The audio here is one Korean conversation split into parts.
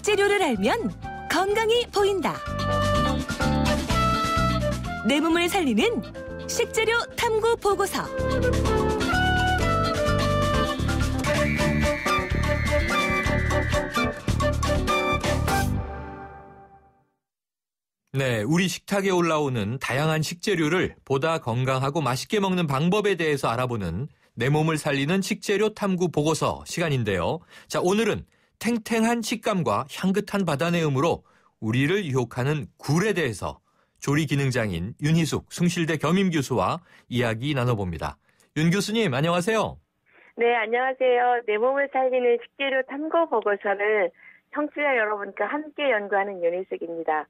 식재료를 알면 건강이 보인다. 내 몸을 살리는 식재료 탐구 보고서. 네, 우리 식탁에 올라오는 다양한 식재료를 보다 건강하고 맛있게 먹는 방법에 대해서 알아보는 내 몸을 살리는 식재료 탐구 보고서 시간인데요. 자, 오늘은 탱탱한 식감과 향긋한 바다내음으로 우리를 유혹하는 굴에 대해서 조리 기능장인 윤희숙 숭실대 겸임교수와 이야기 나눠봅니다. 윤 교수님, 안녕하세요. 네, 안녕하세요. 내 몸을 살리는 식재료 탐구 보고서를 청취자 여러분과 함께 연구하는 윤희숙입니다.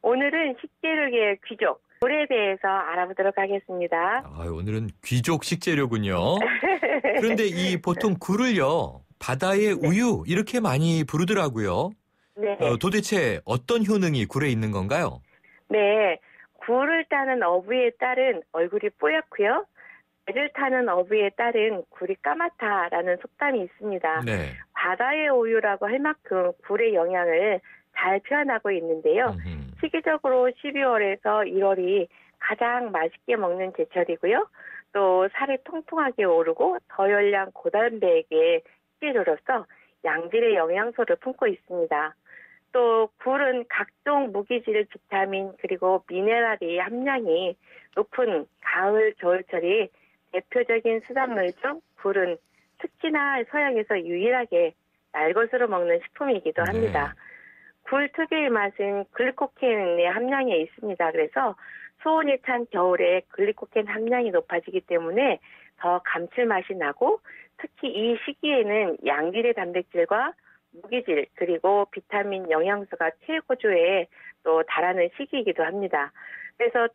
오늘은 식재료계의 귀족, 굴에 대해서 알아보도록 하겠습니다. 오늘은 귀족 식재료군요. 그런데 이 보통 굴을요, 바다의 우유 이렇게 많이 부르더라고요. 네. 도대체 어떤 효능이 굴에 있는 건가요? 네, 굴을 따는 어부의 딸은 얼굴이 뽀얗고요. 배를 타는 어부의 딸은 굴이 까맣다라는 속담이 있습니다. 네. 바다의 우유라고 할 만큼 굴의 영양을 잘 표현하고 있는데요. 시기적으로 12월에서 1월이 가장 맛있게 먹는 제철이고요. 또 살이 통통하게 오르고 저열량 고단백의 식재료로서 양질의 영양소를 품고 있습니다. 또 굴은 각종 무기질, 비타민 그리고 미네랄의 함량이 높은 가을, 겨울철이 대표적인 수산물 중 굴은 특히나 서양에서 유일하게 날것으로 먹는 식품이기도 합니다. 굴 특유의 맛은 글리코겐의 함량이 있습니다. 그래서 소온이 찬 겨울에 글리코겐 함량이 높아지기 때문에 더 감칠맛이 나고 특히 이 시기에는 양질의 단백질과 무기질 그리고 비타민 영양소가 최고조에 또 달하는 시기이기도 합니다. 그래서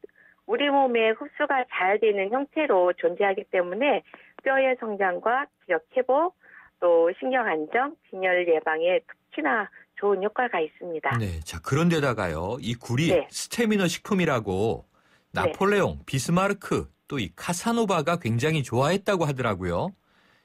우리 몸에 흡수가 잘 되는 형태로 존재하기 때문에 뼈의 성장과 기력 회복, 또 신경 안정, 빈혈 예방에 특히나 좋은 효과가 있습니다. 네, 자 그런데다가요, 이 굴이 스태미너 식품이라고 나폴레옹, 비스마르크, 또 이 카사노바가 굉장히 좋아했다고 하더라고요.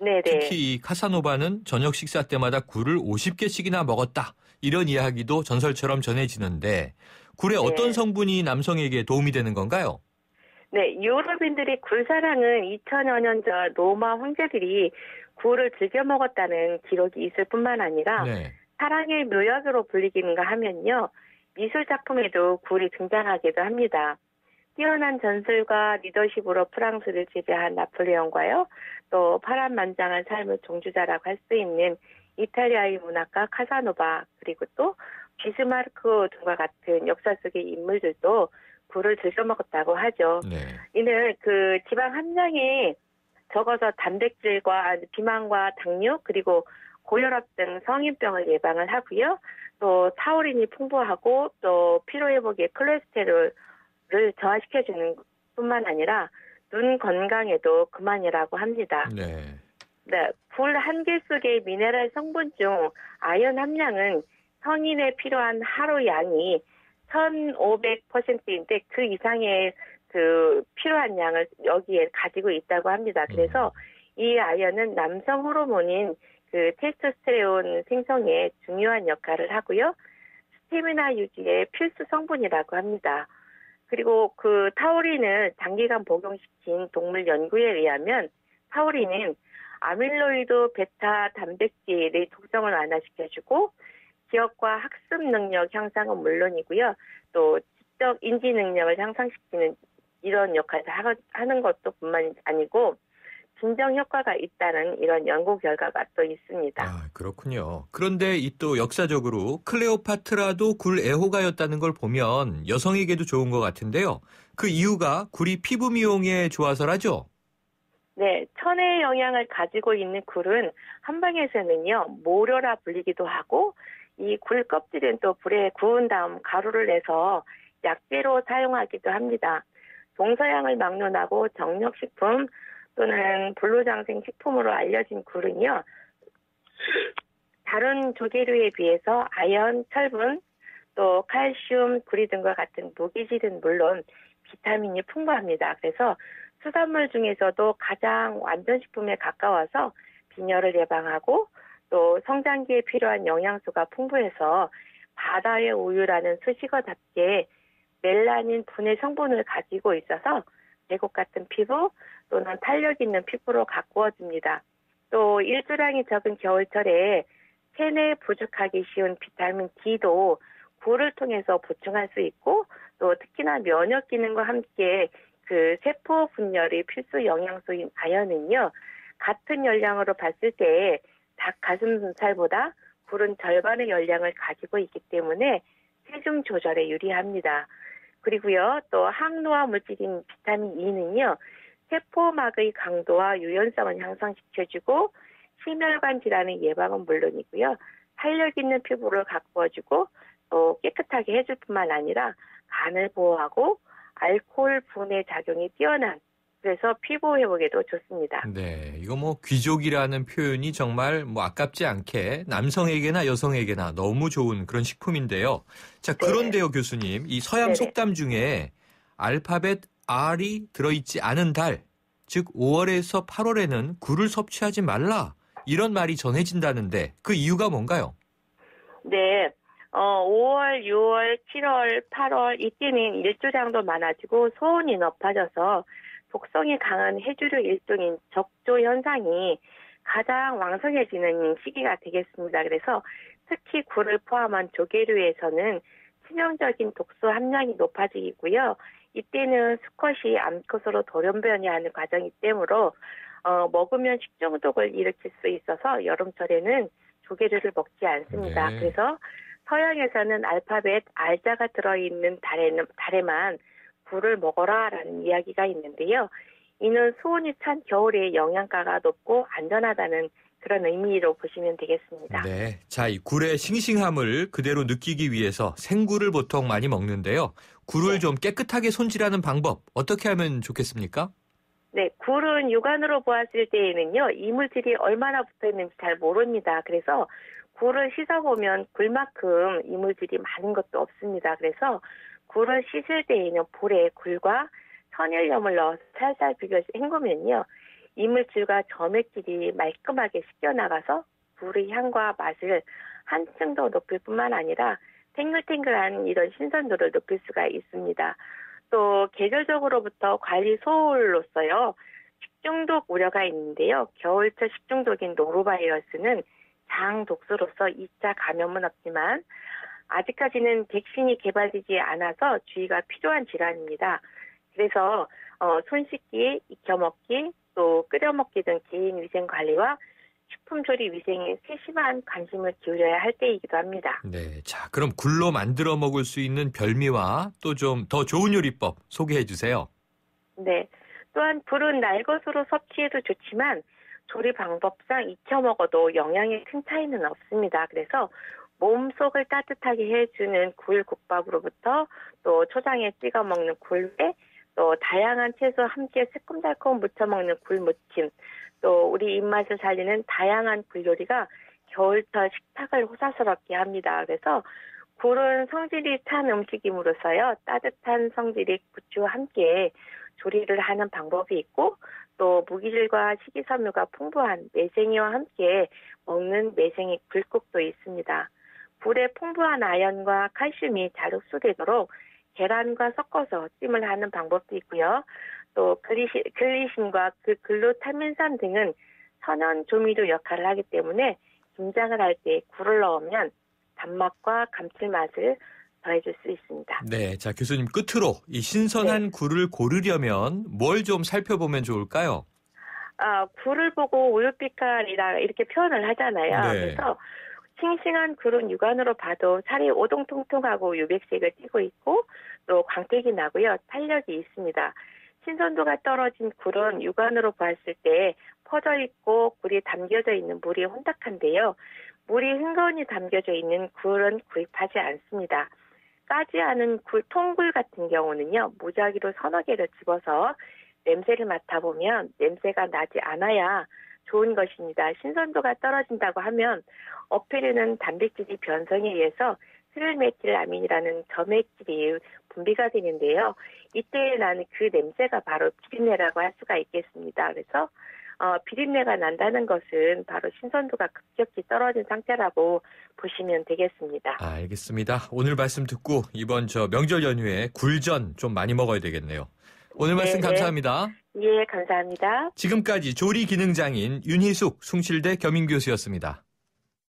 네네. 특히 이 카사노바는 저녁 식사 때마다 굴을 50개씩이나 먹었다. 이런 이야기도 전설처럼 전해지는데 굴의 어떤 성분이 남성에게 도움이 되는 건가요? 네, 유럽인들의 굴 사랑은 2000여 년 전 로마 황제들이 굴을 즐겨 먹었다는 기록이 있을 뿐만 아니라 사랑의 묘약으로 불리기는가 하면요. 미술 작품에도 굴이 등장하기도 합니다. 뛰어난 전술과 리더십으로 프랑스를 지배한 나폴레옹과요. 또 파란만장한 삶의 종주자라고 할 수 있는 이탈리아의 문학가 카사노바 그리고 또 비스마르크 등과 같은 역사 속의 인물들도 굴을 즐겨 먹었다고 하죠. 이는 그 지방 함량이 적어서 단백질과 비만과 당뇨 그리고 고혈압 등 성인병을 예방을 하고요. 또 타우린이 풍부하고 또 피로회복에 콜레스테롤을 저하시켜주는 뿐만 아니라 눈 건강에도 그만이라고 합니다. 네, 굴 한 개 속의 미네랄 성분 중 아연 함량은 성인에 필요한 하루 양이 1500%인데 그 이상의 그 필요한 양을 여기에 가지고 있다고 합니다. 그래서 이 아연은 남성 호르몬인 그 테스토스테론 생성에 중요한 역할을 하고요. 스태미나 유지의 필수 성분이라고 합니다. 그리고 그 타우린을 장기간 복용시킨 동물 연구에 의하면 타우린은 아밀로이드 베타 단백질의 독성을 완화시켜주고 기억과 학습 능력 향상은 물론이고요. 또 지적 인지 능력을 향상시키는 이런 역할을 하는 것도 뿐만 아니고 진정 효과가 있다는 이런 연구 결과가 또 있습니다. 아, 그렇군요. 그런데 이 또 역사적으로 클레오파트라도 굴 애호가였다는 걸 보면 여성에게도 좋은 것 같은데요. 그 이유가 굴이 피부 미용에 좋아서라죠? 네, 천혜의 영양을 가지고 있는 굴은 한방에서는요, 모료라 불리기도 하고 이 굴 껍질은 또 불에 구운 다음 가루를 내서 약재로 사용하기도 합니다. 동서양을 막론하고 정력식품 또는 불로장생 식품으로 알려진 굴은요. 다른 조개류에 비해서 아연, 철분, 또 칼슘, 구리 등과 같은 무기질은 물론 비타민이 풍부합니다. 그래서 수산물 중에서도 가장 완전식품에 가까워서 빈혈을 예방하고 또 성장기에 필요한 영양소가 풍부해서 바다의 우유라는 수식어답게 멜라닌 분해 성분을 가지고 있어서 계곡 같은 피부 또는 탄력 있는 피부로 가꾸어줍니다. 또 일조량이 적은 겨울철에 체내에 부족하기 쉬운 비타민 D도 굴을 통해서 보충할 수 있고 또 특히나 면역 기능과 함께 그 세포 분열의 필수 영양소인 아연은요. 같은 열량으로 봤을 때 닭 가슴살보다 굴은 절반의 열량을 가지고 있기 때문에 체중 조절에 유리합니다. 그리고요. 또 항노화 물질인 비타민 E는요. 세포막의 강도와 유연성을 향상시켜주고 심혈관 질환의 예방은 물론이고요. 탄력 있는 피부를 가꾸어주고 또 깨끗하게 해줄 뿐만 아니라 간을 보호하고 알코올 분해 작용이 뛰어난 그래서 피부 회복에도 좋습니다. 네, 이거 뭐 귀족이라는 표현이 정말 뭐 아깝지 않게 남성에게나 여성에게나 너무 좋은 그런 식품인데요. 자, 그런데요, 교수님, 이 서양 속담 중에 알파벳 R이 들어있지 않은 달, 즉 5월에서 8월에는 굴을 섭취하지 말라 이런 말이 전해진다는데 그 이유가 뭔가요? 네. 5월, 6월, 7월, 8월 이때는 일조량도 많아지고 소온이 높아져서 독성이 강한 해조류 일종인 적조 현상이 가장 왕성해지는 시기가 되겠습니다. 그래서 특히 굴을 포함한 조개류에서는 치명적인 독소 함량이 높아지고요. 이때는 수컷이 암컷으로 돌연변이하는 과정이기 때문에 먹으면 식중독을 일으킬 수 있어서 여름철에는 조개류를 먹지 않습니다. 네. 그래서 서양에서는 알파벳 R자가 들어있는 달에만 굴을 먹어라라는 이야기가 있는데요. 이는 수온이 찬 겨울에 영양가가 높고 안전하다는 그런 의미로 보시면 되겠습니다. 네, 자, 이 굴의 싱싱함을 그대로 느끼기 위해서 생굴을 보통 많이 먹는데요. 굴을 좀 깨끗하게 손질하는 방법 어떻게 하면 좋겠습니까? 네, 굴은 육안으로 보았을 때에는요. 이물질이 얼마나 붙어있는지 잘 모릅니다. 그래서 굴을 씻어보면 굴만큼 이물질이 많은 것도 없습니다. 그래서 굴을 씻을 때에는 볼에 굴과 천일염을 넣어서 살살 비벼서 헹구면요. 이물질과 점액질이 말끔하게 씻겨나가서 굴의 향과 맛을 한층 더 높일 뿐만 아니라 탱글탱글한 이런 신선도를 높일 수가 있습니다. 또 계절적으로부터 관리 소홀로서요. 식중독 우려가 있는데요. 겨울철 식중독인 노로바이러스는 장 독소로서 2차 감염은 없지만 아직까지는 백신이 개발되지 않아서 주의가 필요한 질환입니다. 그래서 손 씻기, 익혀 먹기, 또 끓여 먹기 등 개인 위생 관리와 식품 조리 위생에 세심한 관심을 기울여야 할 때이기도 합니다. 네, 자, 그럼 굴로 만들어 먹을 수 있는 별미와 또 좀 더 좋은 요리법 소개해 주세요. 네, 또한 굴은 날것으로 섭취해도 좋지만 조리 방법상 익혀 먹어도 영양에 큰 차이는 없습니다. 그래서 몸속을 따뜻하게 해주는 굴국밥으로부터 또 초장에 찍어 먹는 굴회, 또 다양한 채소 함께 새콤달콤 무쳐 먹는 굴무침, 또 우리 입맛을 살리는 다양한 굴요리가 겨울철 식탁을 호사스럽게 합니다. 그래서 굴은 성질이 찬 음식임으로써요. 따뜻한 성질의 부추와 함께 조리를 하는 방법이 있고 또 무기질과 식이섬유가 풍부한 매생이와 함께 먹는 매생이 굴국도 있습니다. 굴에 풍부한 아연과 칼슘이 잘 흡수되도록 계란과 섞어서 찜을 하는 방법도 있고요. 또 글리신과 글루타민산 등은 천연 조미료 역할을 하기 때문에 김장을 할 때 굴을 넣으면 단맛과 감칠맛을 더해줄 수 있습니다. 네, 자, 교수님 끝으로 이 신선한 굴을 고르려면 뭘 좀 살펴보면 좋을까요? 굴을 보고 우유빛깔이라 이렇게 표현을 하잖아요. 네. 그래서 싱싱한 굴은 육안으로 봐도 살이 오동통통하고 유백색을 띠고 있고 또 광택이 나고요. 탄력이 있습니다. 신선도가 떨어진 굴은 육안으로 봤을 때 퍼져 있고 굴이 담겨져 있는 물이 혼탁한데요. 물이 흥건히 담겨져 있는 굴은 구입하지 않습니다. 까지 않은 통굴 같은 경우는요. 무작위로 서너 개를 집어서 냄새를 맡아보면 냄새가 나지 않아야 좋은 것입니다. 신선도가 떨어진다고 하면 어패류는 단백질이 변성에 의해서 트릴메틸아민이라는 점액질이 분비가 되는데요. 이때 나는 그 냄새가 바로 비린내라고 할 수가 있겠습니다. 그래서 비린내가 난다는 것은 바로 신선도가 급격히 떨어진 상태라고 보시면 되겠습니다. 알겠습니다. 오늘 말씀 듣고 이번 명절 연휴에 굴전 좀 많이 먹어야 되겠네요. 오늘 말씀 감사합니다. 예, 감사합니다. 지금까지 조리 기능장인 윤희숙 숭실대 겸임교수였습니다.